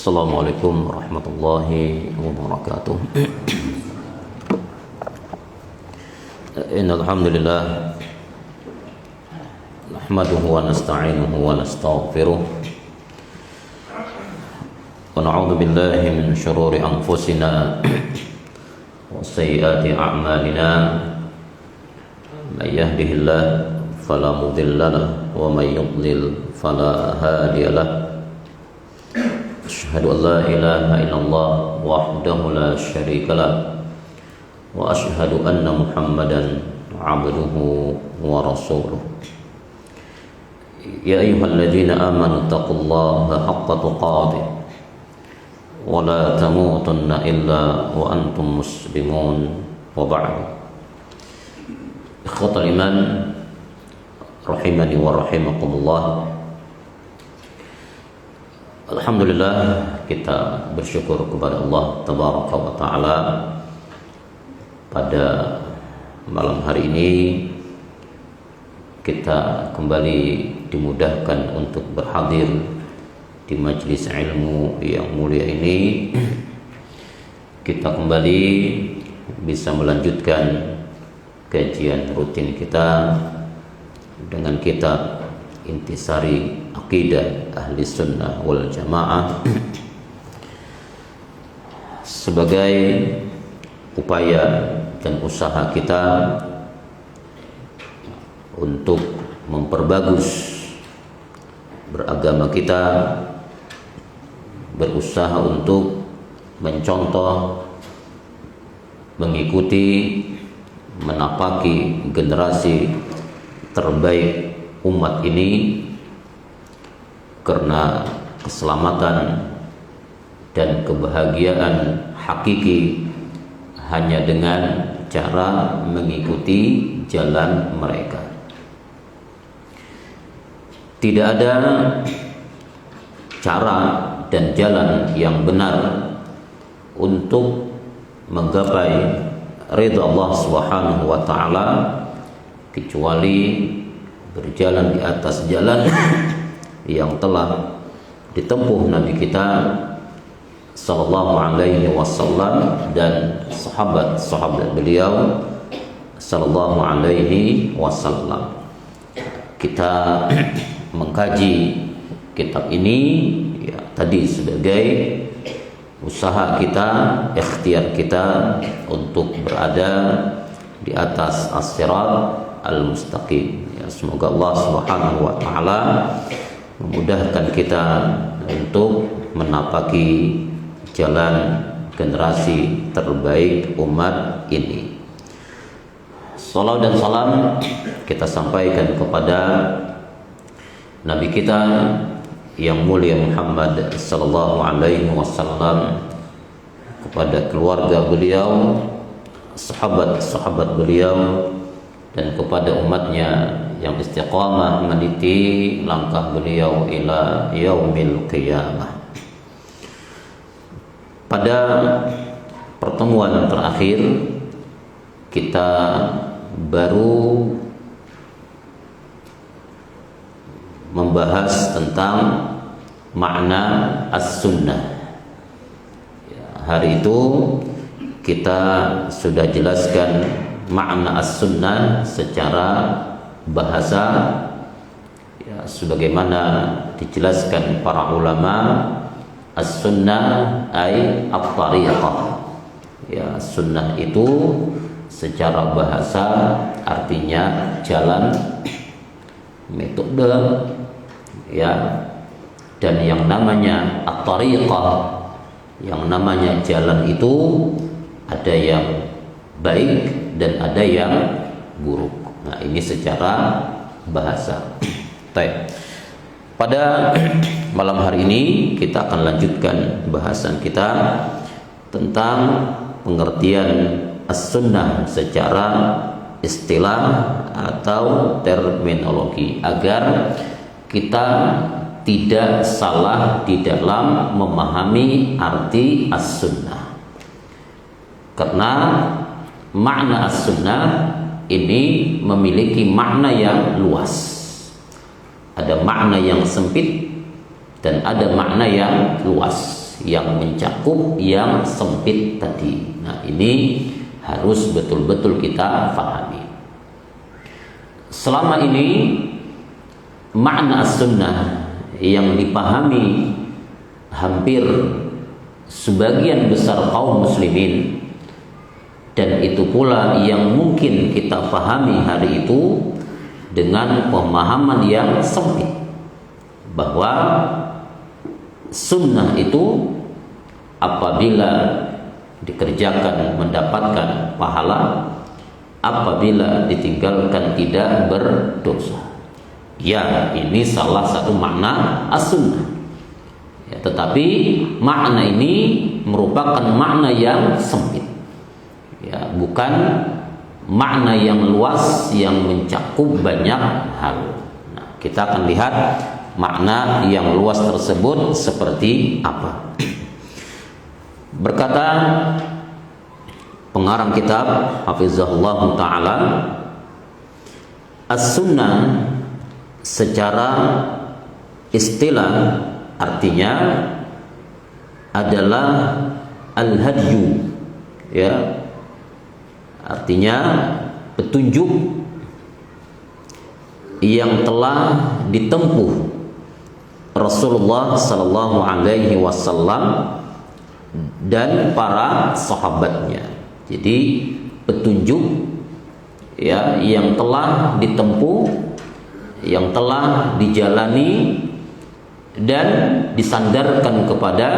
Assalamualaikum warahmatullahi wabarakatuh. Innal hamdalillah nahmaduhu wa nasta'inuhu wa nastaghfiruh wa na'udzu billahi min shururi anfusina wa sayyiati a'malina. May yahdihillahu fala mudilla lahu wa may yudlil fala hadiya lahu. Asyhadu an la ilaha illallah wahdahu la syarika lah wa asyhadu anna Muhammadan abduhu wa rasuluh. Ya ayyuhalladzina amanu taqullaha haqqa tuqatih wa la tamutunna illa wa antum muslimun wa ba'du. Ikhwatal iman rahimani wa rahimakumullah. Alhamdulillah, kita bersyukur kepada Allah Tabaraka wa Ta'ala. Pada malam hari ini kita kembali dimudahkan untuk berhadir di majelis ilmu yang mulia ini. Kita kembali bisa melanjutkan kajian rutin kita dengan kitab Intisari Aqidah Ahli Sunnah wal Jamaah sebagai upaya dan usaha kita untuk memperbagus beragama kita, berusaha untuk mencontoh, mengikuti, menapaki generasi terbaik umat ini, karena keselamatan dan kebahagiaan hakiki hanya dengan cara mengikuti jalan mereka. Tidak ada cara dan jalan yang benar untuk menggapai ridha Allah Subhanahu wa Ta'ala kecuali berjalan di atas jalan yang telah ditempuh Nabi kita sallallahu alaihi wasallam dan sahabat-sahabat beliau sallallahu alaihi wasallam. Kita mengkaji kitab ini ya tadi sebagai usaha kita, ikhtiar kita untuk berada di atas as-sirat al-mustaqim. Ya, semoga Allah Subhanahu wa Ta'ala memudahkan kita untuk menapaki jalan generasi terbaik umat ini. Salam dan salam kita sampaikan kepada Nabi kita yang mulia Muhammad sallallahu alaihi wasallam, kepada keluarga beliau, sahabat-sahabat beliau, dan kepada umatnya yang istiqamah meniti langkah beliau ila yaumil qiyamah. Pada pertemuan terakhir kita baru membahas tentang makna as-sunnah. Hari itu kita sudah jelaskan makna as-sunnah secara bahasa ya, sebagaimana dijelaskan para ulama. As-sunnah ay at-tariqah. Ya, sunnah itu secara bahasa artinya jalan, metode ya. Dan yang namanya at-tariqah, yang namanya jalan itu ada yang baik dan ada yang buruk. Nah, ini secara bahasa. Pada malam hari ini kita akan lanjutkan bahasan kita tentang pengertian as-sunnah secara istilah atau terminologi, agar kita tidak salah di dalam memahami arti as-sunnah. Karena makna as-sunnah ini memiliki makna yang luas. Ada makna yang sempit dan ada makna yang luas. yang mencakup, yang sempit tadi. Nah, ini harus betul-betul kita pahami. Selama ini makna as-sunnah yang dipahami hampir sebagian besar kaum muslimin, dan itu pula yang mungkin kita pahami hari itu dengan pemahaman yang sempit, bahwa sunnah itu apabila dikerjakan mendapatkan pahala, apabila ditinggalkan tidak berdosa. Ya, ini salah satu makna as-sunnah. Ya, tetapi makna ini merupakan makna yang sempit. Ya, bukan makna yang luas yang mencakup banyak hal. Nah, kita akan lihat makna yang luas tersebut seperti apa. Berkata pengarang kitab hafizahullah ta'ala, as-sunnah secara istilah artinya adalah al-hadyu, ya, artinya petunjuk yang telah ditempuh Rasulullah sallallahu alaihi wasallam dan para sahabatnya. Jadi petunjuk, ya, yang telah ditempuh, yang telah dijalani dan disandarkan kepada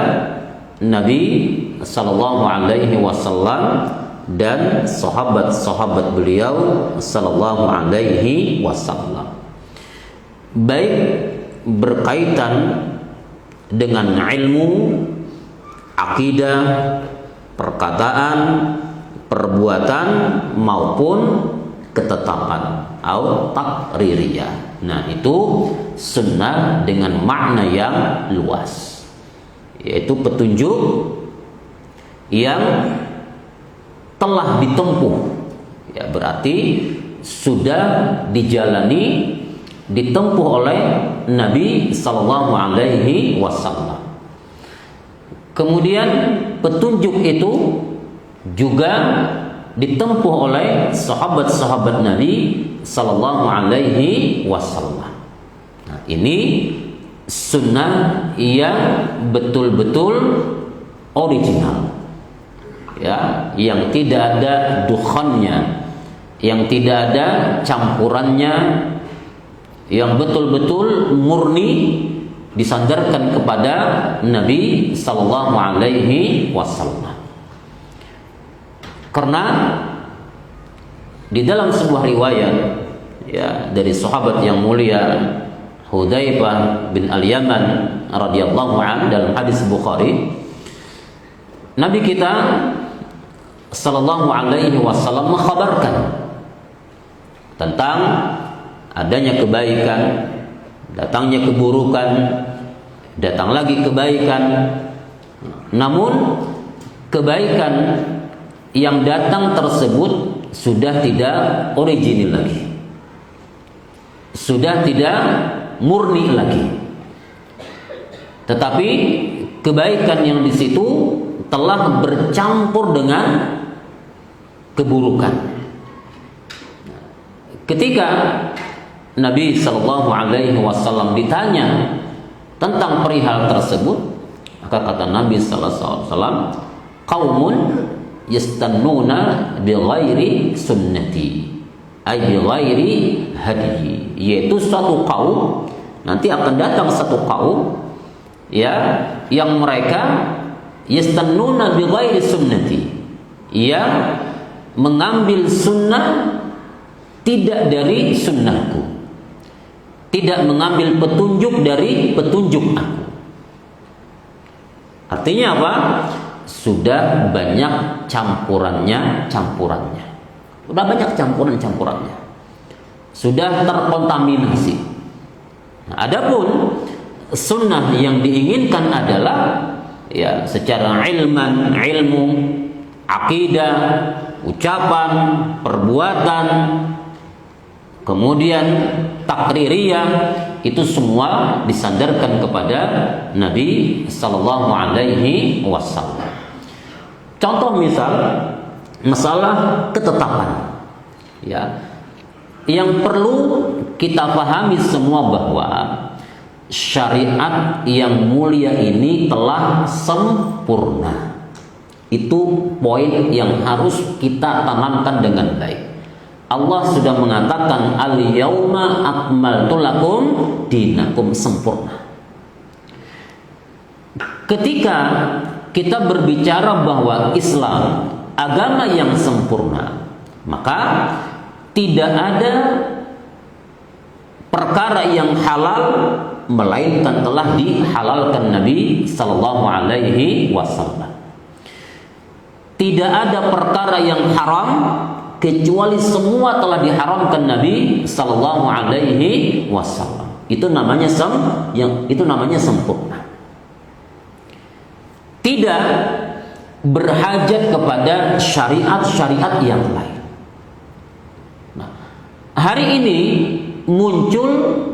Nabi sallallahu alaihi wasallam dan sahabat-sahabat beliau sallallahu alaihi wasallam, baik berkaitan dengan ilmu, akidah, perkataan, perbuatan maupun ketetapan atau takririyah. Nah, itu sunnah dengan makna yang luas, yaitu petunjuk yang telah ditempuh, ya, berarti sudah dijalani, ditempuh oleh Nabi sallallahu alaihi wasallam. Kemudian petunjuk itu juga ditempuh oleh sahabat-sahabat Nabi sallallahu alaihi wasallam. Nah, ini sunnah yang betul-betul original, ya, yang tidak ada dukhannya, yang tidak ada campurannya, yang betul-betul murni disandarkan kepada Nabi sallallahu alaihi wasallam. Karena di dalam sebuah riwayat, ya, dari sahabat yang mulia Hudzaifah bin Al-Yaman radhiyallahu anhu dalam hadis Bukhari, Nabi kita sallallahu alaihi wasallam mengkhabarkan tentang adanya kebaikan, datangnya keburukan, datang lagi kebaikan. Namun kebaikan yang datang tersebut sudah tidak original lagi, sudah tidak murni lagi, tetapi kebaikan yang di situ telah bercampur dengan keburukan. Ketika Nabi sallallahu alaihi wasallam ditanya tentang perihal tersebut, maka kata Nabi sallallahu alaihi wasallam, qaumun yastannuna bi ghairi sunnati, ay bi ghairi hadi, yaitu suatu kaum, nanti akan datang satu kaum, ya, yang mereka yastannuna bi ghairi sunnati, yang mengambil sunnah tidak dari sunnahku, tidak mengambil petunjuk dari petunjuk aku. Artinya apa? Sudah banyak campurannya. Sudah banyak campurannya. Sudah terkontaminasi. Nah, adapun sunnah yang diinginkan adalah, ya, secara ilmu, akidah, ucapan, perbuatan, kemudian takririyah, itu semua disandarkan kepada Nabi Sallallahu Alaihi Wasallam. Contoh misal masalah ketetapan, ya, yang perlu kita pahami semua bahwa syariat yang mulia ini telah sempurna. Itu poin yang harus kita tanamkan dengan baik. Allah sudah mengatakan al-yauma akmaltu lakum dinakum, sempurna. Ketika kita berbicara bahwa Islam agama yang sempurna, maka tidak ada perkara yang halal melainkan telah dihalalkan Nabi sallallahu alaihi wasallam. Tidak ada perkara yang haram kecuali semua telah diharamkan Nabi sallallahu alaihi wasallam. Itu namanya sempurna. Tidak berhajat kepada syariat-syariat yang lain. Nah, hari ini muncul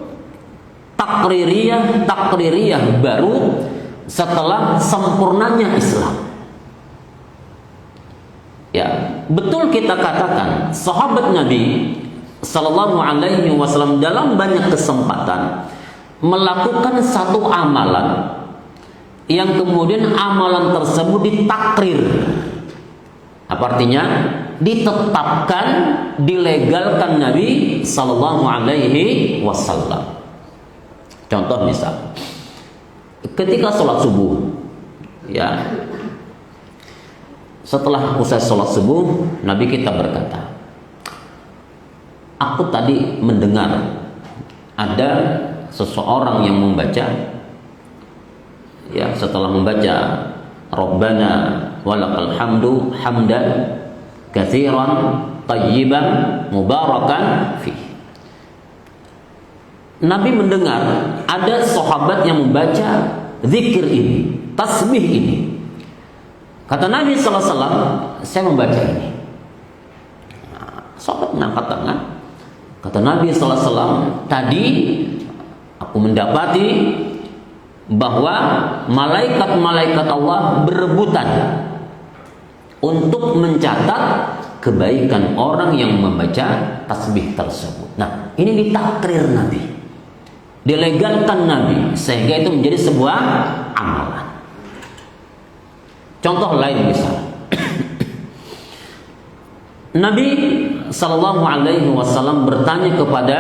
takririyah baru setelah sempurnanya Islam. Ya, betul kita katakan sahabat Nabi sallallahu alaihi wasallam dalam banyak kesempatan melakukan satu amalan yang kemudian amalan tersebut ditakrir. Apa artinya? Ditetapkan, dilegalkan Nabi sallallahu alaihi wasallam. Contoh misal, ketika sholat subuh, ya, setelah usai sholat subuh, Nabi kita berkata, aku tadi mendengar ada seseorang yang membaca, ya, setelah membaca Rabbana walakal hamdu hamdan katsiran tayyiban mubarakan fi. Nabi mendengar ada sahabat yang membaca zikir ini, tasbih ini. Kata Nabi sallallahu alaihi wasallam, saya membaca ini. Sahabat mengangkat tangan. Kata Nabi sallallahu alaihi wasallam, tadi aku mendapati bahwa malaikat-malaikat Allah berebutan untuk mencatat kebaikan orang yang membaca tasbih tersebut. Nah, ini ditakrir Nabi, dilegalkan Nabi, sehingga itu menjadi sebuah amalan. Contoh lain misal, Nabi sallallahu alaihi wasallam bertanya kepada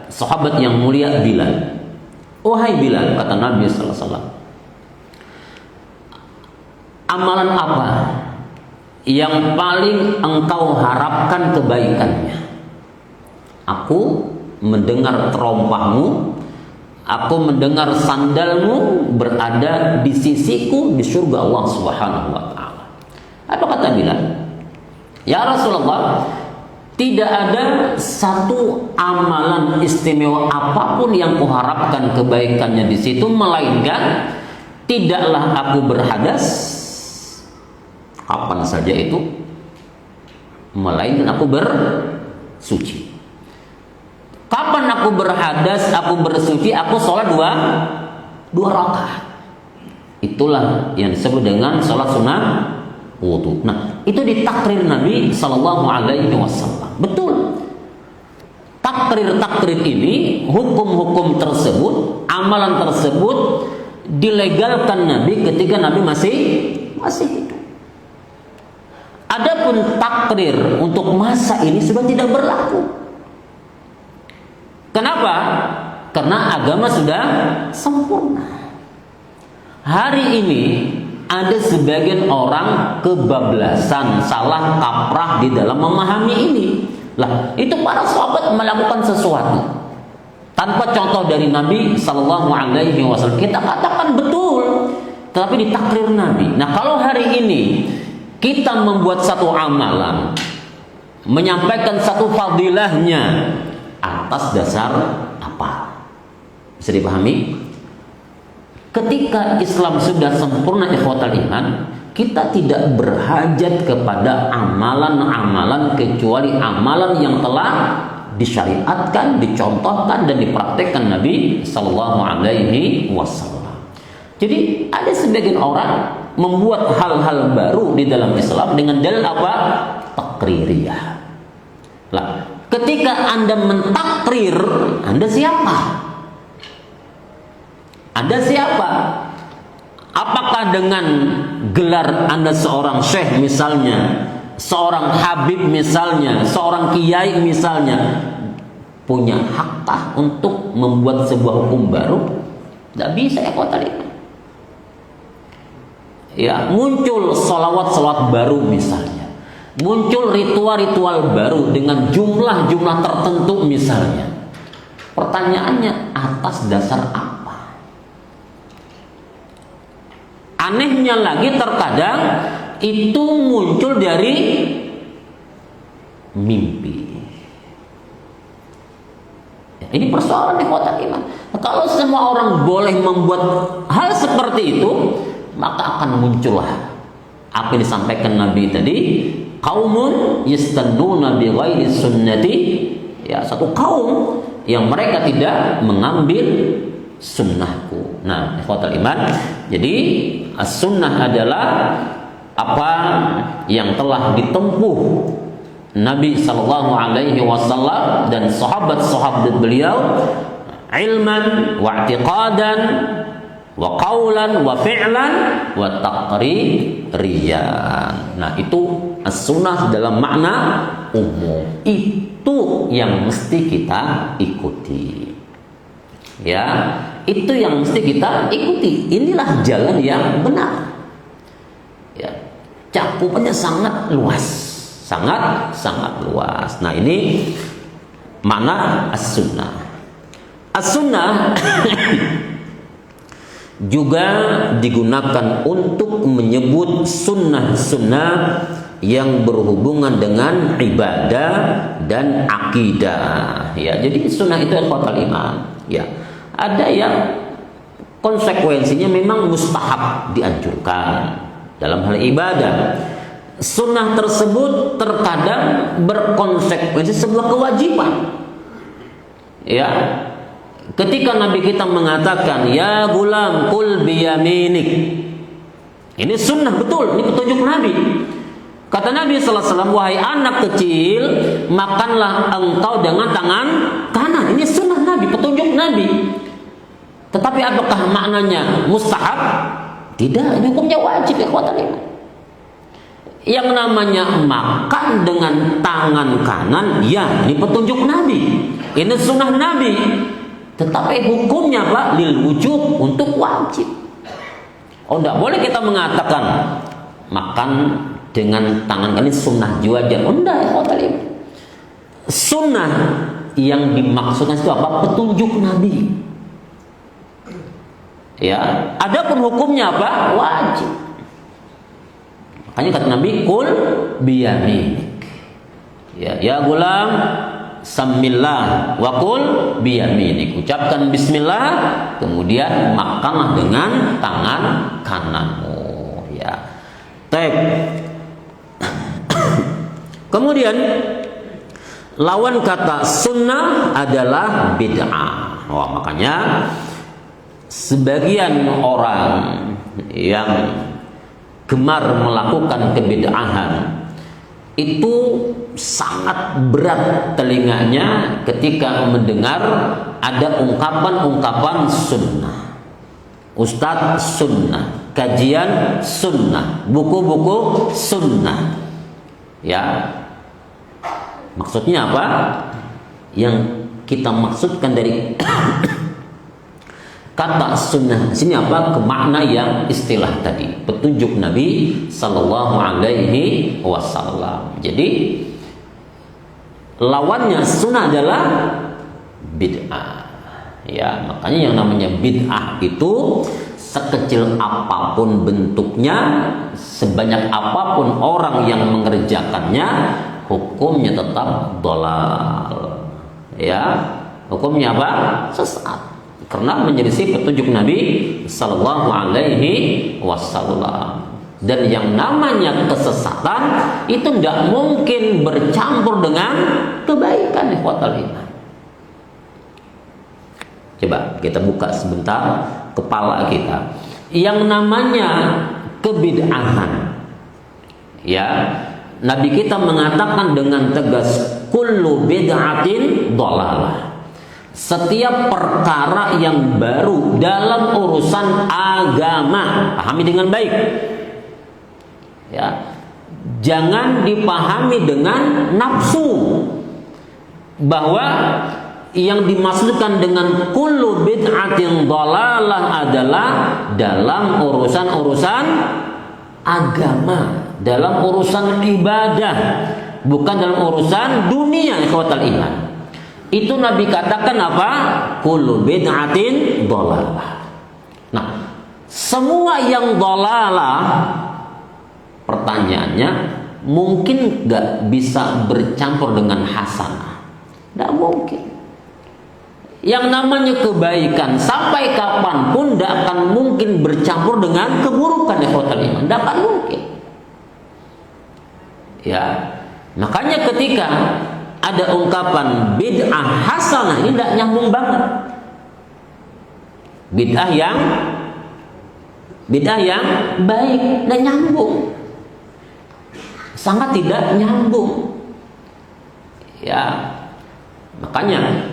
sahabat yang mulia Bilal. Wahai Bilal, kata Nabi sallallahu alaihi wasallam, amalan apa yang paling engkau harapkan kebaikannya? Aku mendengar terompahmu, aku mendengar sandalmu berada di sisiku di surga Allah Subhanahu wa taala. Apa kata Bilal? Ya Rasulullah, tidak ada satu amalan istimewa apapun yang kuharapkan kebaikannya di situ, melainkan tidaklah aku berhadas kapan saja itu, melainkan aku bersuci. Kapan aku berhadas, aku bersuci, aku sholat dua rakaat. Itulah yang disebut dengan sholat sunnah wudu. Nah, itu ditakrir Nabi sallallahu alaihi wasallam. Betul. Takrir ini, hukum-hukum tersebut, amalan tersebut dilegalkan Nabi ketika Nabi masih hidup. Adapun takrir untuk masa ini sudah tidak berlaku. Kenapa? Karena agama sudah sempurna. Hari ini ada sebagian orang kebablasan, salah kaprah di dalam memahami ini. Lah, itu para sahabat melakukan sesuatu tanpa contoh dari Nabi sallallahu alaihi wasallam. Kita katakan betul, tetapi ditakrir Nabi. Nah, kalau hari ini kita membuat satu amalan, menyampaikan satu fadilahnya atas dasar apa? Bisa dipahami? Ketika Islam sudah sempurna ikhwatal iman, kita tidak berhajat kepada amalan-amalan kecuali amalan yang telah disyariatkan, dicontohkan dan dipraktekkan Nabi Sallallahu Alaihi Wasallam. Jadi ada sebagian orang membuat hal-hal baru di dalam Islam dengan dalil apa? Takririyah. Lah, ketika Anda mentakrir, Anda siapa? Anda siapa? Apakah dengan gelar Anda seorang syekh misalnya, seorang habib misalnya, seorang kiai misalnya, punya hakkah untuk membuat sebuah hukum baru? Tidak bisa ya tadi. Ya, muncul salawat-salawat baru misalnya, muncul ritual-ritual baru dengan jumlah-jumlah tertentu misalnya. Pertanyaannya, atas dasar apa? Anehnya lagi terkadang itu muncul dari mimpi. Ini persoalan ikhwatal iman. Kalau semua orang boleh membuat hal seperti itu, maka akan muncullah apa yang disampaikan Nabi tadi, qaumun yastannuna bi ghairi sunnati, ya, satu kaum yang mereka tidak mengambil sunnahku. Nah, ikhwatal iman, jadi as-sunnah adalah apa yang telah ditempuh Nabi Sallallahu Alaihi Wasallam dan sahabat-sahabat beliau, ilman wa i'tiqadan wa qawlan wa fi'lan wa taqririyan. Nah, itu as-sunnah dalam makna umum. Itu yang mesti kita ikuti. Ya, itu yang mesti kita ikuti. Inilah jalan yang benar. Ya, cakupannya sangat luas, sangat luas. Nah, ini makna as-sunnah. As-sunnah juga digunakan untuk menyebut sunnah-sunnah yang berhubungan dengan ibadah dan akidah. Ya, jadi sunnah itu ikhwatal iman. Ya, ada yang konsekuensinya memang mustahab, dianjurkan dalam hal ibadah. Sunnah tersebut terkadang berkonsekuensi sebuah kewajiban. Ya, ketika Nabi kita mengatakan, ya gulam kul biyaminik, ini sunnah betul, ini petunjuk Nabi. Kata Nabi sallallahu alaihi wasallam, wahai anak kecil, makanlah engkau dengan tangan kanan. Ini sunnah Nabi, petunjuk Nabi. Tetapi apakah maknanya mustahab? Tidak, ini hukumnya wajib ya ikhwatal iman. Yang namanya makan dengan tangan kanan, ya, ini petunjuk Nabi, ini sunnah Nabi. Tetapi hukumnya apa? Lil wujub, untuk wajib. Oh, tidak boleh kita mengatakan makan dengan tangan kanan sunnah wajar. Oh, tidak ya ikhwatal iman. Sunnah yang dimaksudkan itu apa? Petunjuk Nabi. Ya, adapun hukumnya apa? Wajib. Makanya kata Nabi, kul biyaminik. Ya gulam, samillah wa kul biyaminik. Ucapkan bismillah, kemudian makanlah dengan tangan kananmu. Ya. Baik. Kemudian lawan kata sunnah adalah bid'ah. Wah, makanya sebagian orang yang gemar melakukan kebid'ahan itu sangat berat telinganya ketika mendengar ada ungkapan-ungkapan sunnah, ustadz sunnah, kajian sunnah, buku-buku sunnah. Ya, maksudnya apa? Yang kita maksudkan dari kata sunnah sini apa? Kemakna yang istilah tadi, petunjuk Nabi Sallallahu Alaihi Wasallam. Jadi lawannya sunnah adalah bid'ah. Ya, makanya yang namanya bid'ah itu sekecil apapun bentuknya, sebanyak apapun orang yang mengerjakannya, hukumnya tetap dhalal. Ya, hukumnya apa? Sesat. Karena menyelisih petunjuk Nabi Sallallahu Alaihi Wasallam. Dan yang namanya kesesatan itu tidak mungkin bercampur dengan kebaikan. ikhwatal iman. Coba kita buka sebentar kepala kita. Yang namanya kebid'ahan, ya, Nabi kita mengatakan dengan tegas, kullu bid'atin dhalalah. Setiap perkara yang baru dalam urusan agama, pahami dengan baik, ya, jangan dipahami dengan nafsu, bahwa yang dimaksudkan dengan kullu bid'atin dhalalah adalah dalam urusan-urusan agama, dalam urusan ibadah, bukan dalam urusan dunia, ikhwatal iman. Itu Nabi katakan apa? Kullu bid'atin dhalalah. Nah, semua yang dhalalah, pertanyaannya, mungkin gak bisa bercampur dengan hasanah? Gak mungkin. Yang namanya kebaikan sampai kapanpun tidak akan mungkin bercampur dengan keburukan, ikhwatal iman. Tidak akan mungkin. Ya, makanya ketika ada ungkapan bid'ah hasanah, ini tidak nyambung banget. Bid'ah yang baik, tidak nyambung. Sangat tidak nyambung. Ya, makanya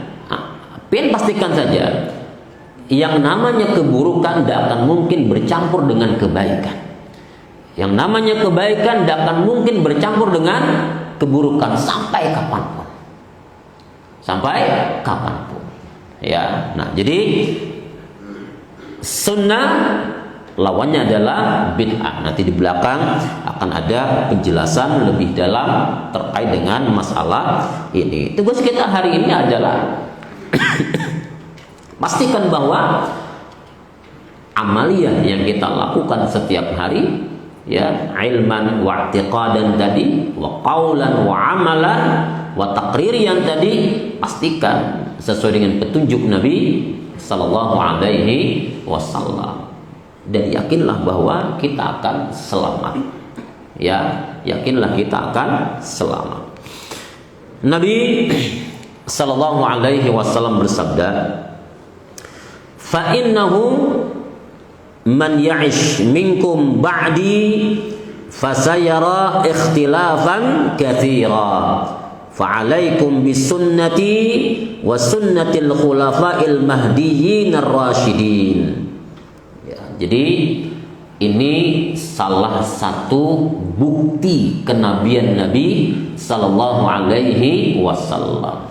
pastikan saja, yang namanya keburukan tidak akan mungkin bercampur dengan kebaikan. Yang namanya kebaikan tidak akan mungkin bercampur dengan keburukan sampai kapanpun. Sampai kapanpun. Ya, nah jadi sunnah lawannya adalah bid'ah. Nanti di belakang akan ada penjelasan lebih dalam terkait dengan masalah ini. Tugas kita hari ini adalah pastikan bahwa amaliyah yang kita lakukan setiap hari, ya, ilman wa i'tiqadan tadi, wa qaulan wa amalan wa taqririan tadi, pastikan sesuai dengan petunjuk Nabi sallallahu alaihi wasallam, dan yakinlah bahwa kita akan selamat. Ya, yakinlah kita akan selamat. Nabi sallallahu alaihi wasallam bersabda, fa innahu man ya'ish minkum ba'di fasayara ikhtilafan katsira fa'alaikum bisunnati wa sunnatil khulafa'il mahdiyyin ar-rasyidin. Ya, jadi ini salah satu bukti kenabian Nabi sallallahu alaihi wasallam.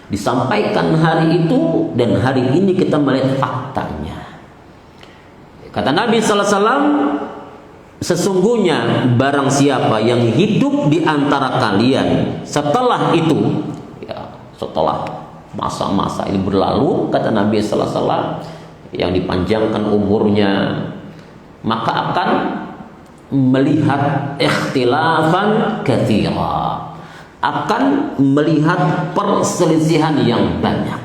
Disampaikan hari itu dan hari ini kita melihat faktanya. Kata Nabi sallallahu alaihi wasallam, sesungguhnya barang siapa yang hidup di antara kalian setelah itu, ya, setelah masa-masa ini berlalu, kata Nabi sallallahu alaihi wasallam, yang dipanjangkan umurnya, maka akan melihat ikhtilafan katsira, akan melihat perselisihan yang banyak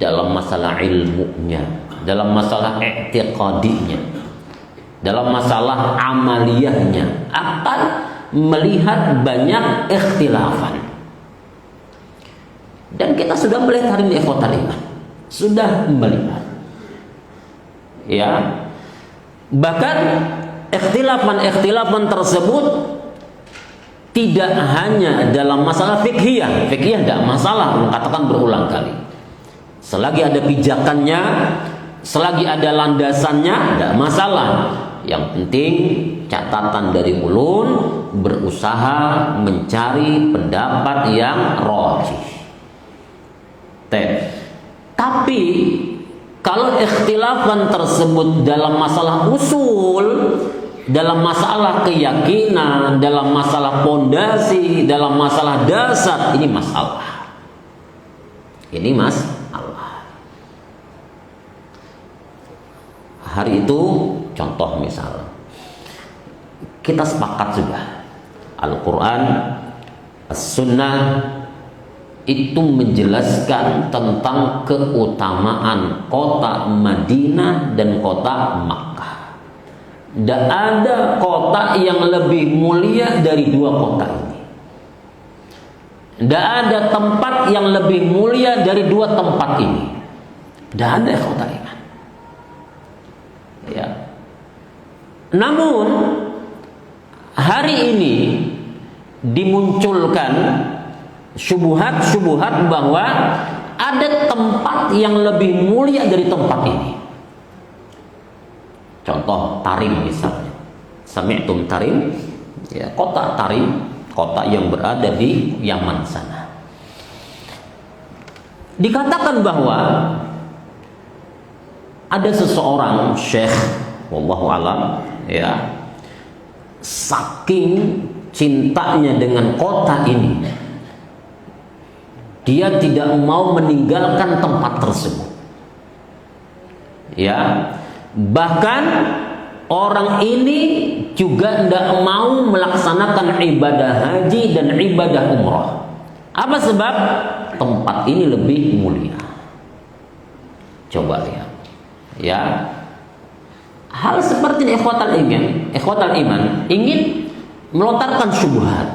dalam masalah ilmunya, dalam masalah i'tiqadinya, dalam masalah amaliyahnya, akan melihat banyak ikhtilafan. Dan kita sudah melihat hari ini, ikhwatal iman, sudah melihat, ya, bahkan ikhtilafan tersebut tidak hanya dalam masalah fikhiyah tidak masalah, mengatakan berulang kali. Selagi ada pijakannya, selagi ada landasannya, tidak masalah. Yang penting catatan dari ulun, berusaha mencari pendapat yang rajih. Tapi kalau ikhtilafan tersebut dalam masalah usul, dalam masalah keyakinan, dalam masalah pondasi, dalam masalah dasar, ini masalah. Ini masalah. Hari itu contoh misal, kita sepakat sudah Al-Quran, As-Sunnah itu menjelaskan tentang keutamaan kota Madinah dan kota Makkah. Tidak ada kota yang lebih mulia dari dua kota ini. Tidak ada tempat yang lebih mulia dari dua tempat ini. Tidak ada ikhwatal iman. Ya. Namun hari ini dimunculkan syubhat-syubhat bahwa ada tempat yang lebih mulia dari tempat ini. Contoh Tarim misalnya. Sami'tum Tarim, ya, kota Tarim, kota yang berada di Yaman sana. Dikatakan bahwa ada seseorang syekh, wallahu alam, ya, saking cintanya dengan kota ini, dia tidak mau meninggalkan tempat tersebut. Ya, bahkan orang ini juga tidak mau melaksanakan ibadah haji dan ibadah umrah. Apa sebab? Tempat ini lebih mulia. Coba lihat. Ya, hal seperti ini ikhwatal iman ingin melontarkan syubhat,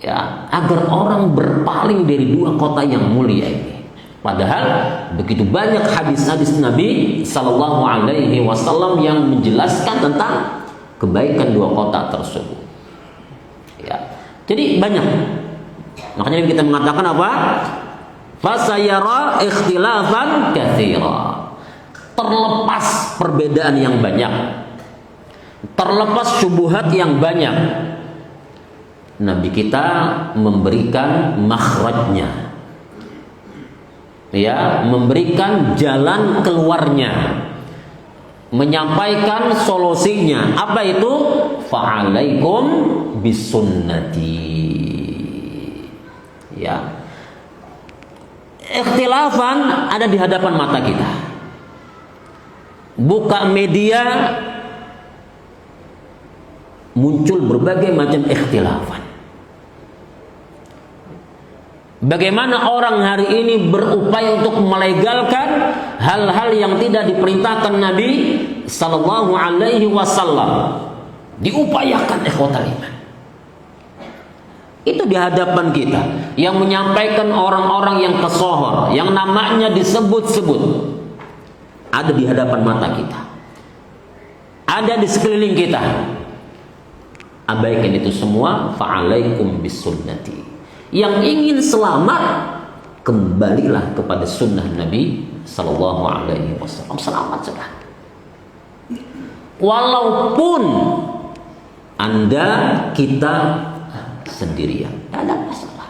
ya, agar orang berpaling dari dua kota yang mulia ini. Padahal begitu banyak hadis-hadis Nabi Sallallahu Alaihi Wasallam yang menjelaskan tentang kebaikan dua kota tersebut. Ya, jadi banyak. Makanya kita mengatakan apa? Fasayara ikhtilafan katsira. Terlepas perbedaan yang banyak, terlepas syubhat yang banyak, Nabi kita memberikan makhrajnya, ya, memberikan jalan keluarnya, menyampaikan solusinya. Apa itu? Fa'alaikum bisunnati. Ya, ikhtilafan ada di hadapan mata kita. Buka media, muncul berbagai macam ikhtilafan. Bagaimana orang hari ini berupaya untuk melegalkan hal-hal yang tidak diperintahkan Nabi Sallallahu Alaihi Wasallam. Diupayakan ikhwatal iman. Itu di hadapan kita, yang menyampaikan orang-orang yang kesohor, yang namanya disebut-sebut, ada di hadapan mata kita, ada di sekeliling kita. Abaikan itu semua. Fa'alaikum bisunnati. Yang ingin selamat, kembalilah kepada sunnah Nabi Sallallahu Alaihi Wasallam. Selamat sudah. Walaupun Anda, kita sendirian, tidak ada masalah.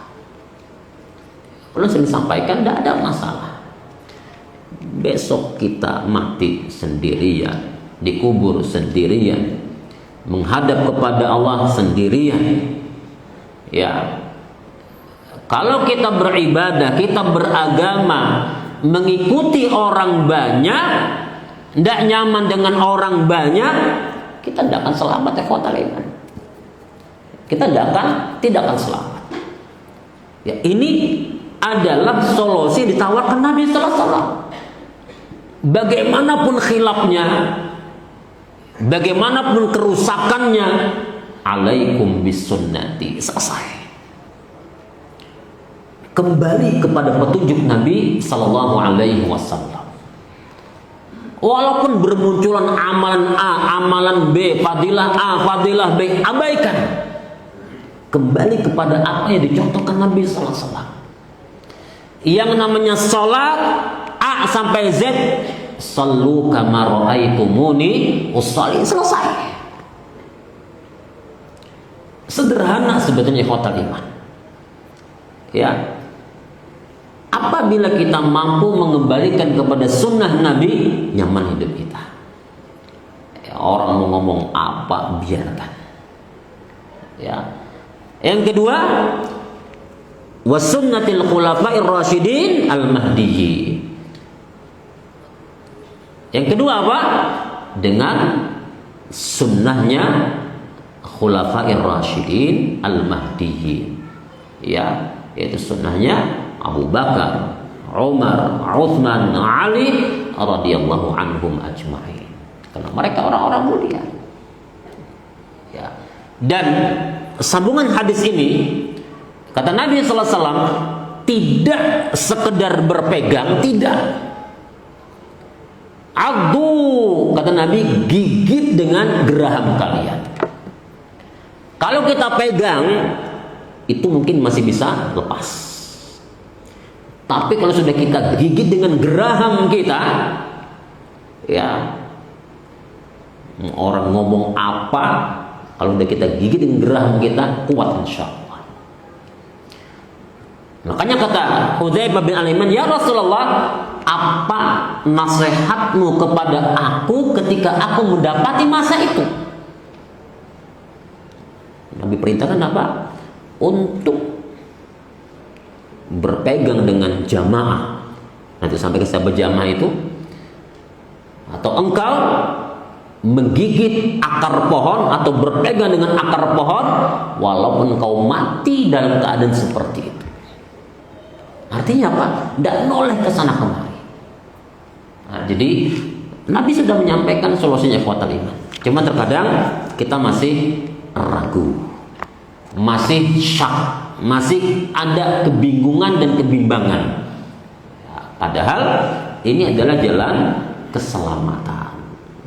Kalau saya sampaikan, tidak ada masalah. Besok kita mati sendirian, dikubur sendirian, menghadap kepada Allah sendirian. Ya, kalau kita beribadah, kita beragama, mengikuti orang banyak, tidak nyaman dengan orang banyak, kita tidak akan selamat ikhwatal iman. Kita tidak akan selamat. Ya, ini adalah solusi ditawarkan Nabi Sallallahu Alaihi Wasallam. Bagaimanapun khilafnya, bagaimanapun kerusakannya, alaikum bisunnati. Selesai. Kembali kepada petunjuk Nabi Sallallahu Alaihi Wasallam. Walaupun bermunculan amalan A, amalan B, fadilah A, fadilah B, abaikan. Kembali kepada apa yang dicontohkan Nabi Sallallahu Alaihi Wasallam. Yang namanya sholat A sampai Z, sallu kama ra'aitumuni usolli, selesai. Sederhana sebetulnya ikhwatal iman. Ya, apabila kita mampu mengembalikan kepada sunnah Nabi, nyaman hidup kita. Ya, orang mau ngomong apa, biarkan. Ya. Yang kedua, wasunnatil khulafa'ir rasyidin al-mahdiyyin. Yang kedua apa? Dengan sunnahnya khulafa'ir rasyidin al-mahdiyyin. Ya, yaitu sunnahnya Abu Bakar, Umar, Uthman, Ali radhiyallahu anhum ajma'in. Karena mereka orang-orang mulia. Ya. Dan sambungan hadis ini Kata Nabi sallallahu alaihi wasallam, tidak sekedar berpegang, tidak. Addu, kata Nabi, gigit dengan geraham kalian. Kalau kita pegang, itu mungkin masih bisa lepas. Tapi kalau sudah kita gigit dengan geraham kita, ya, orang ngomong apa, kalau udah kita gigit dengan geraham kita, kuat insya Allah. Makanya kata Hudzaifah bin Al-Yaman, ya Rasulullah, apa nasihatmu kepada aku ketika aku mendapati masa itu? Nabi perintahkan apa? Untuk berpegang dengan jamaah. Nanti sampai ke sahabat jamaah itu, atau engkau menggigit akar pohon atau berpegang dengan akar pohon walaupun engkau mati dalam keadaan seperti itu. Artinya apa? Tidak noleh ke sana kemari. Nah, jadi Nabi sudah menyampaikan solusinya ikhwatal iman. Cuma terkadang kita masih ragu, masih syak, masih ada kebingungan dan kebimbangan. Ya, padahal ini adalah jalan keselamatan.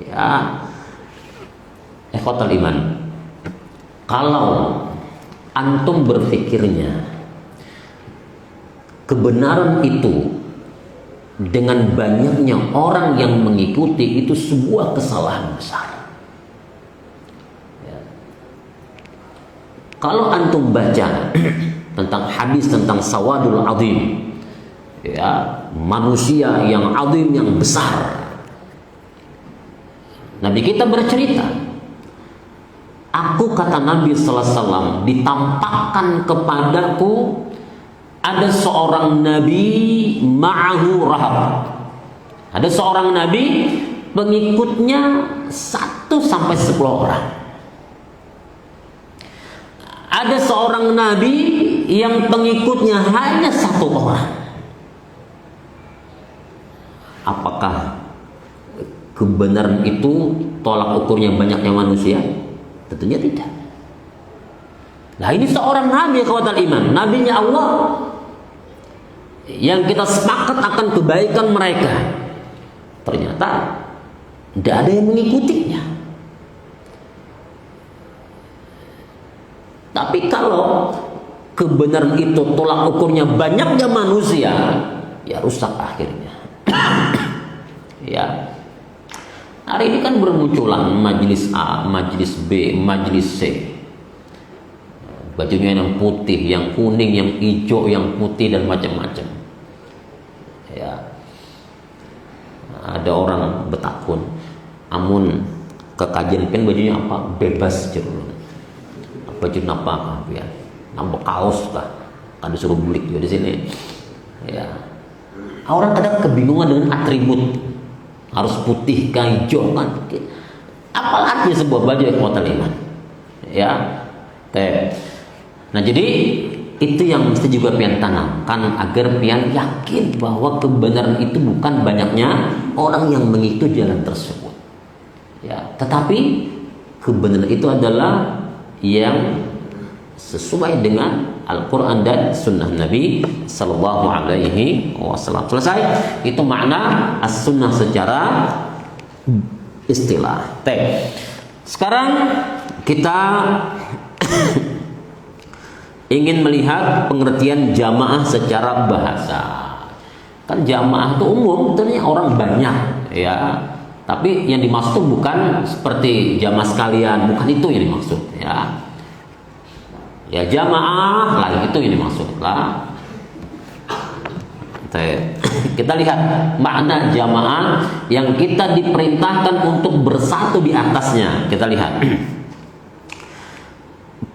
Ya, ikhwatal iman. Kalau antum berpikirnya kebenaran itu dengan banyaknya orang yang mengikuti itu sebuah kesalahan besar. Ya. Kalau antum baca tentang hadis tentang sawadul azim, ya, manusia yang azim, yang besar, Nabi kita bercerita, aku, kata Nabi sallallahu alaihi wasallam, ditampakkan kepadaku ada seorang nabi ma'ahu rahab. Ada seorang nabi pengikutnya 1 sampai 10 orang. Ada seorang nabi yang pengikutnya hanya 1 orang. Apakah kebenaran itu tolak ukurnya banyaknya manusia? Tentunya tidak. Nah, ini seorang nabi kawatal iman, nabinya Allah, yang kita sepakat akan kebaikan mereka, ternyata tidak ada yang mengikutinya. Tapi kalau kebenaran itu tolak ukurnya banyaknya manusia, ya rusak akhirnya. Ya, hari ini kan bermunculan majelis A, majelis B, majelis C. Bajunya yang putih, yang kuning, yang hijau, yang putih, dan macam-macam. Ya, ada orang betakun, amun ke kajian pen bajunya apa? Bebas jerun. Baju apa ya? Nambah kaos kah? Kan disuruh beli juga di sini. Ya, orang kadang kebingungan dengan atribut, harus putih, hijau kan? Apa artinya sebuah baju yang kuat iman? Ya, nah, jadi itu yang mesti juga pian tanamkan agar pian yakin bahwa kebenaran itu bukan banyaknya orang yang mengikuti jalan tersebut. Ya, tetapi kebenaran itu adalah yang sesuai dengan Al-Quran dan Sunnah Nabi Sallallahu Alaihi Wasallam. Selesai. Itu makna as-sunnah secara istilah. Sekarang kita ingin melihat pengertian jamaah secara bahasa. Kan jamaah itu umum, ternyata orang banyak, ya. Tapi yang dimaksud bukan seperti jamaah sekalian, bukan itu yang dimaksud, ya. Ya jamaah lah, itu yang dimaksud lah. Kita lihat makna jamaah yang kita diperintahkan untuk bersatu di atasnya. Kita lihat.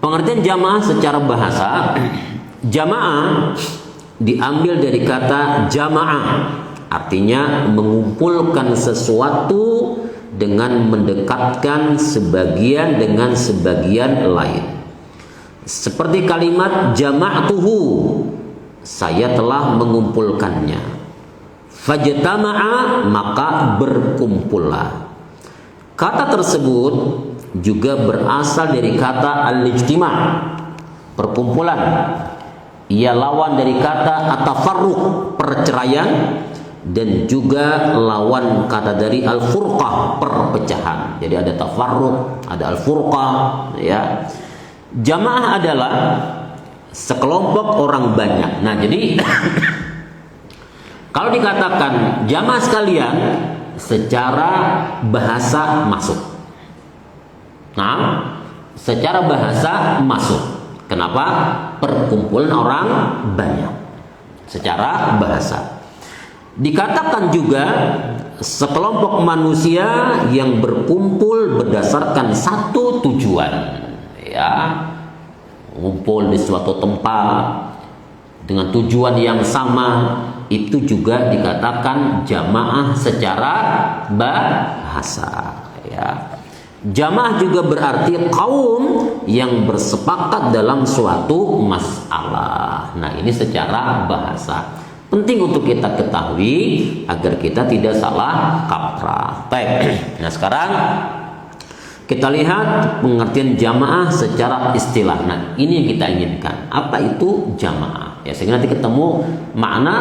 Pengertian jamaah secara bahasa, jamaah diambil dari kata jamaah, artinya mengumpulkan sesuatu dengan mendekatkan sebagian dengan sebagian lain. Seperti kalimat jama'tuhu, saya telah mengumpulkannya. Fajtama'a, maka berkumpullah. Kata tersebut juga berasal dari kata al-ijtima', perkumpulan. ia lawan dari kata at-tafarruq, perceraian, dan juga lawan kata dari al-furqah, perpecahan. Jadi ada tafarruq, ada al-furqah, ya. Jamaah adalah sekelompok orang banyak. Nah, jadi kalau dikatakan jamaah sekalian, secara bahasa masuk. Nah, secara bahasa masuk. Kenapa? Perkumpulan orang banyak. Secara bahasa. Dikatakan juga sekelompok manusia yang berkumpul berdasarkan satu tujuan, ya, ngumpul di suatu tempat dengan tujuan yang sama, itu juga dikatakan jamaah secara bahasa, ya. Jamaah juga berarti kaum yang bersepakat dalam suatu masalah. Nah, ini secara bahasa. Penting untuk kita ketahui agar kita tidak salah kaprah. Nah, sekarang kita lihat pengertian jamaah secara istilah. Nah, ini yang kita inginkan. Apa itu jamaah? Ya, sehingga nanti ketemu makna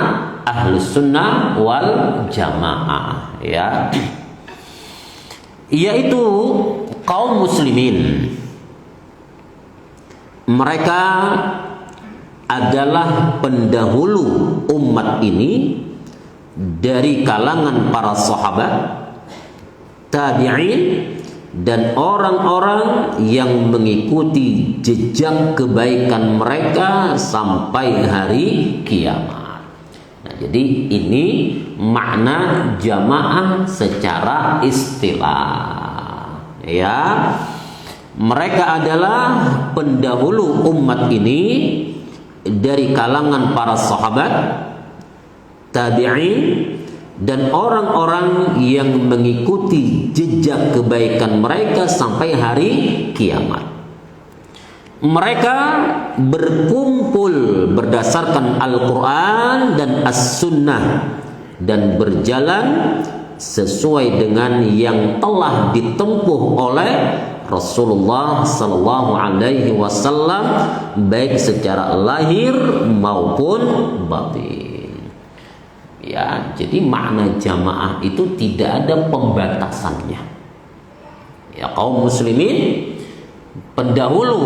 ahlus sunnah wal jamaah, ya. Yaitu kaum muslimin. Mereka adalah pendahulu umat ini dari kalangan para sahabat, tabi'in, dan orang-orang yang mengikuti jejak kebaikan mereka sampai hari kiamat. Nah, jadi ini makna jamaah secara istilah, ya. Mereka adalah pendahulu umat ini dari kalangan para sahabat, tabi'in, dan orang-orang yang mengikuti jejak kebaikan mereka sampai hari kiamat. Mereka berkumpul berdasarkan Al-Quran dan As-Sunnah dan berjalan sesuai dengan yang telah ditempuh oleh Rasulullah Sallallahu Alaihi Wasallam, baik secara lahir maupun batin. Ya, jadi makna jamaah itu tidak ada pembatasannya. Ya, kaum muslimin pendahulu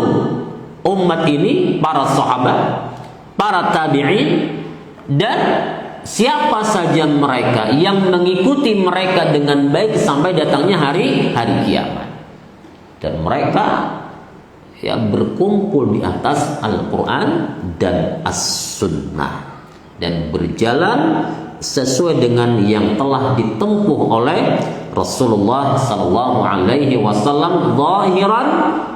umat ini, para sahabat, para tabi'in, dan siapa saja mereka yang mengikuti mereka dengan baik sampai datangnya hari kiamat. Dan mereka ya berkumpul di atas Al-Quran dan As-Sunnah dan berjalan sesuai dengan yang telah ditempuh oleh Rasulullah Sallallahu Alaihi Wasallam zahiran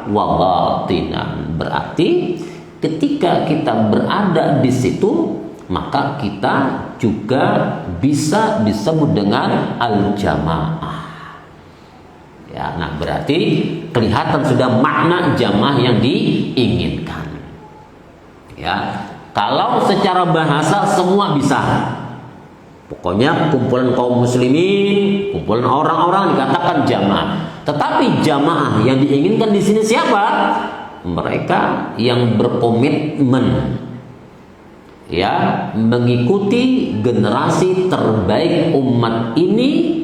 wa batinan. Berarti ketika kita berada di situ, maka kita juga bisa disebut dengan al-jamaah. Ya, nah berarti kelihatan sudah makna jamaah yang diinginkan. Ya, kalau secara bahasa semua bisa. Pokoknya kumpulan kaum muslimin, kumpulan orang-orang dikatakan jamaah. Tetapi jamaah yang diinginkan di sini siapa? Mereka yang berkomitmen, ya, mengikuti generasi terbaik umat ini,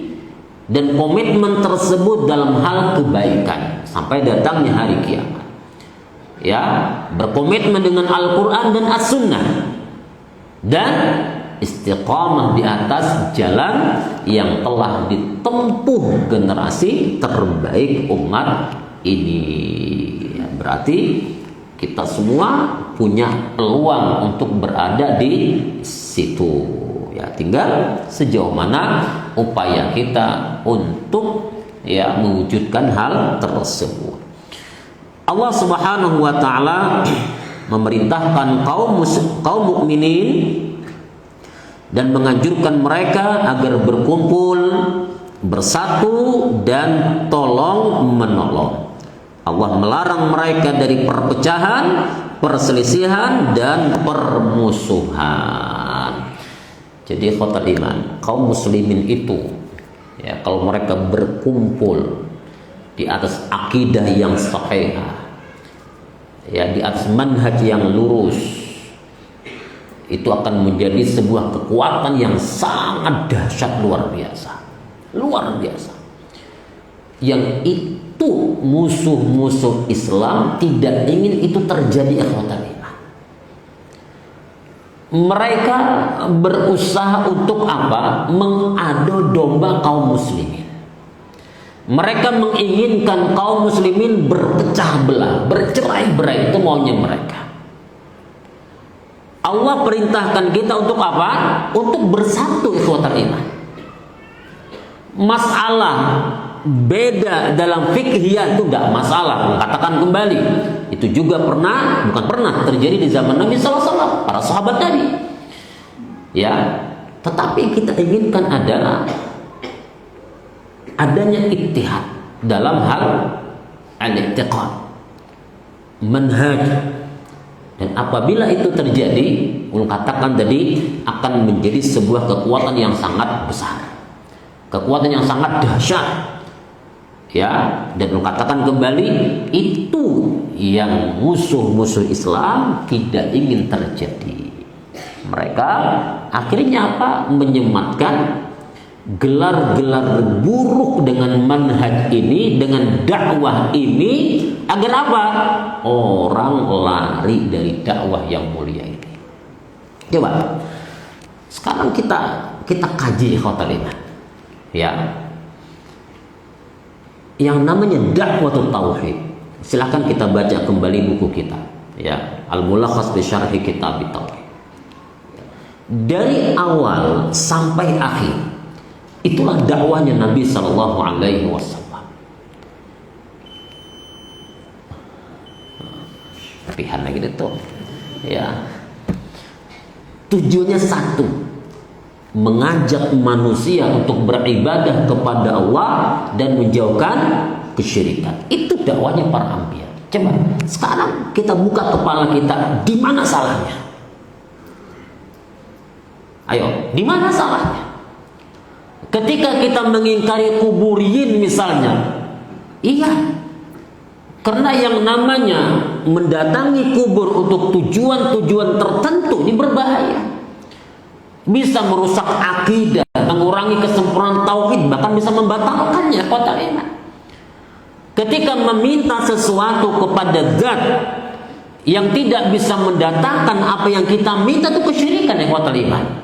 dan komitmen tersebut dalam hal kebaikan sampai datangnya hari kiamat. Ya, berkomitmen dengan Al-Quran dan As-Sunnah dan istiqamah di atas jalan yang telah ditempuh generasi terbaik umat ini. Ya, berarti kita semua punya peluang untuk berada di situ. Ya, tinggal sejauh mana upaya kita untuk ya mewujudkan hal tersebut. Allah Subhanahu wa taala memerintahkan kaum mukminin dan menganjurkan mereka agar berkumpul, bersatu, dan tolong menolong. Allah melarang mereka dari perpecahan, perselisihan, dan permusuhan. Jadi khotul iman, kaum muslimin itu ya, kalau mereka berkumpul di atas akidah yang sahih, ya, di atas manhaj yang lurus, itu akan menjadi sebuah kekuatan yang sangat dahsyat, luar biasa, luar biasa. Yang itu musuh-musuh Islam tidak ingin itu terjadi, ikhwatal iman. Mereka berusaha untuk apa? Mengadu domba kaum muslimin. Mereka menginginkan kaum muslimin berpecah belah, bercerai-berai, itu maunya mereka. Allah perintahkan kita untuk apa? Untuk bersatu, ikhwatal iman. Masalah beda dalam fikhiyah itu enggak masalah. Katakan kembali, itu juga bukan pernah terjadi di zaman Nabi SAW, para sahabat Nabi. Ya, tetapi kita inginkan adalah adanya ittihad dalam hal al-i'tiqad, manhaj. Dan apabila itu terjadi, katakan tadi, akan menjadi sebuah kekuatan yang sangat besar, kekuatan yang sangat dahsyat. Ya, dan katakan kembali, itu yang musuh-musuh Islam tidak ingin terjadi. Mereka akhirnya apa? Menyematkan gelar-gelar buruk dengan manhaj ini, dengan dakwah ini, agar apa? Orang lari dari dakwah yang mulia ini. Coba sekarang kita kaji, ikhwatal iman, ya, yang namanya dakwah tauhid. Silahkan kita baca kembali buku kita, ya, Al-Mulakhas bi Syarhi Kitab Tauhid. Dari awal sampai akhir, itulah dakwahnya Nabi Sallallahu Alaihi Wasallam. Pihan lagi itu, ya. Tujuannya satu, mengajak manusia untuk beribadah kepada Allah dan menjauhkan kesyirikan. Itu dakwahnya para anbiya. Coba sekarang kita buka kepala kita, di mana salahnya? Ayo, di mana salahnya? Ketika kita mengingkari kuburiyin misalnya, iya, karena yang namanya mendatangi kubur untuk tujuan-tujuan tertentu ini berbahaya. Bisa merusak akidah, mengurangi kesempurnaan tauhid, bahkan bisa membatalkannya, ikhwatal iman. Ketika meminta sesuatu kepada zat yang tidak bisa mendatangkan apa yang kita minta, itu kesyirikan, ikhwatal iman.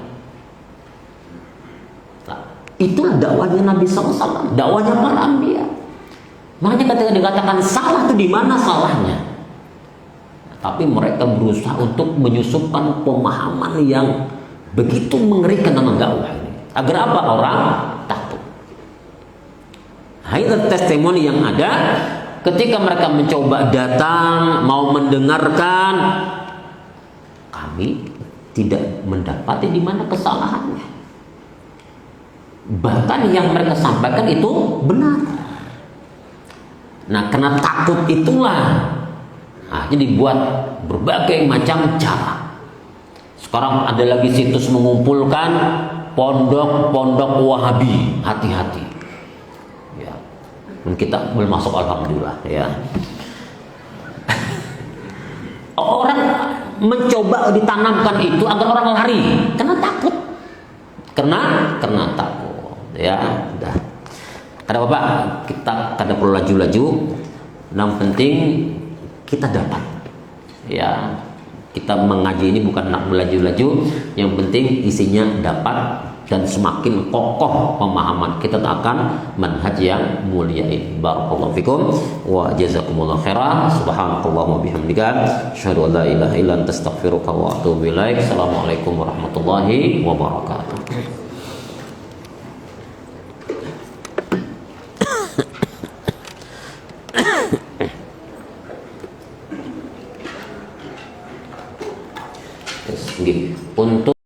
Itulah dakwahnya Nabi SAW, dakwahnya para anbiya. Makanya ketika dikatakan salah, itu di mana salahnya? Tapi mereka berusaha untuk menyusupkan pemahaman yang begitu mengerikan dalam dakwah ini, agar apa? Orang takut. Nah, itu testimoni yang ada ketika mereka mencoba datang mau mendengarkan, kami tidak mendapati di mana kesalahannya. Bahkan yang mereka sampaikan itu benar. Nah, karena takut itulah jadi buat berbagai macam cara. Sekarang ada lagi situs mengumpulkan pondok-pondok Wahabi. Hati-hati. Ya. Dan kita belum masuk, alhamdulillah, ya. Orang mencoba ditanamkan itu agar orang lari karena takut. Karena takut. Ya, udah. Ada Bapak, kita kada perlu laju-laju. Yang penting kita dapat. Ya, kita mengaji ini bukan nak melaju-laju. Yang penting isinya dapat, dan semakin kokoh pemahaman kita akan manhaj yang mulia ini. Barakallahu fikum wa jazakumullahu khairan. Subhanakallahumma bihamdika asyhadu an la ilaha illa anta astaghfiruka wa atubu ilaik. Assalamualaikum warahmatullahi wabarakatuh.